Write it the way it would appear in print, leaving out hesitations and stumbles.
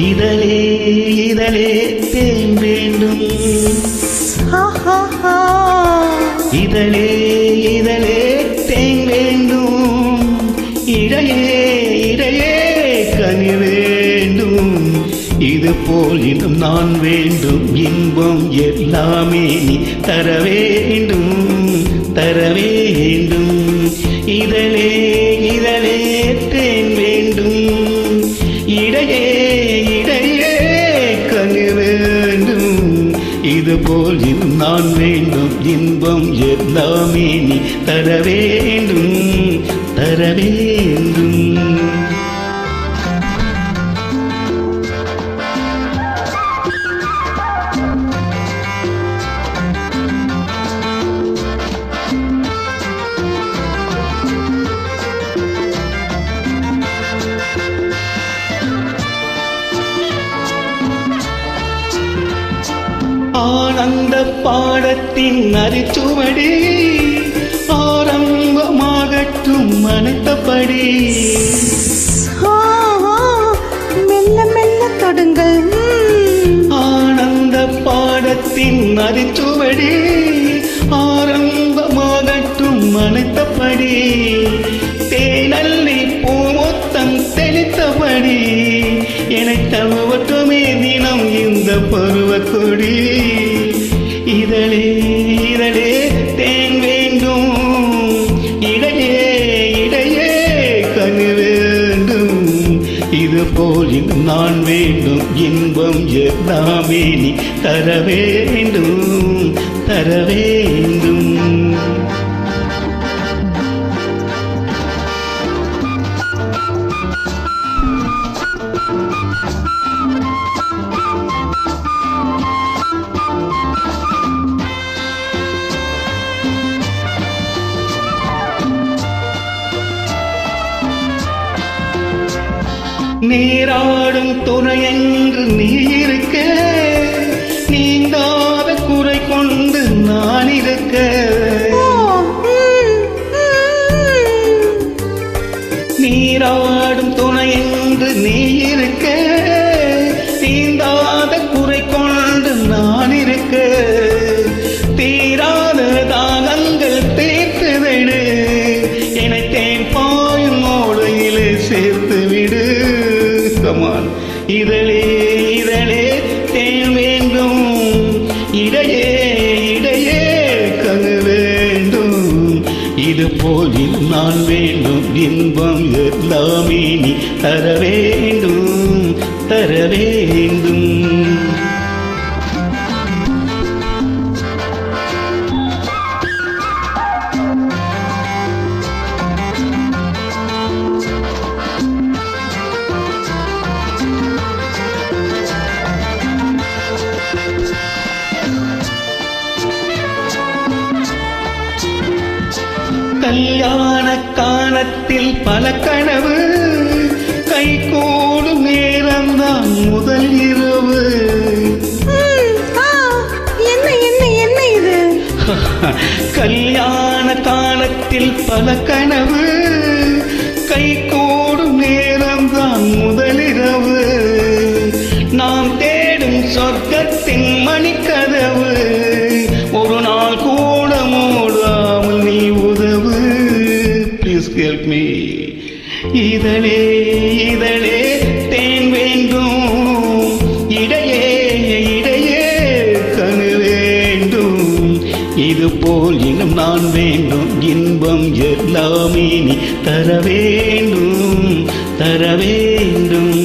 இதழே இதழே தேன் வேண்டும், இதழே இதழே தேன் வேண்டும், இடையே இடையே கனி வேண்டும். இது போல் இன்னும் நான் வேண்டும், இன்பம் எல்லாமே நீ தர வேண்டும், தர வேண்டும். இதழே இதழே தேன் வேண்டும், இடையே இடையே கனி வேண்டும். இது போல் இன்னும் நான் வேண்டும், இன்பம் எல்லாமே நீ தர வேண்டும், தர வேண்டும். ஆனந்த பாடத்தின் அரிச்சுவடி ஆரம்பமாகட்டும் அனைத்தபடி. மெல்ல மெல்ல தொடுங்கள். ஆனந்த பாடத்தின் அரிச்சுவடி ஆரம்பமாகட்டும் அனைத்தபடி. தேனல்லி பூமொத்தம் தெளித்தபடி என்னை தழுவட்டுமே தினம் இந்த பருவக்கொடி. இதழே இதழே தேன் வேண்டும், இடையே இடையே கனி வேண்டும். இது போல் நான் வேண்டும், இன்பம் எல்லாமே நீ தர வேண்டும், தர வேண்டும். நீராடும் துணையென்று நீ இருக்க, நீங்காத குறை கொண்டு நான் இருக்க. நீராடும் துணையென்று நீ இருக்க, நீங்காத குறை கொண்டு நான் இருக்க. தீராத தாகங்கள் தீர்த்துவிடு, என்னை தேன் பாயும் ஓடையிலே சேர்த்து விடு. இதழே இதழே தேன் வேண்டும், இடையே இடையே கனி வேண்டும். இது போல் நான் வேண்டும், இன்பம் எல்லாமே நீ தர வேண்டும், தர வேண்டும். கல்யாண காலத்தில் பல கனவு, கை கூடும் நேரம்தான் முதல் இரவு. என்ன என்ன என்ன இது? கல்யாண காலத்தில் பல கனவு, கை கூடும் நேரம்தான் முதல் இரவு. நாம் தேடும் சொர்க்கத்தின் மணிக்கதவு, ஒரு நாள் கூட மூடாமல் நீ உதவு. Please help me. இதழே இதழே தேன் வேண்டும், இடையே இடையே கனி வேண்டும். இது போல் இன்னும் நான் வேண்டும், இன்பம் எல்லாமே நீ தர வேண்டும், தர வேண்டும்.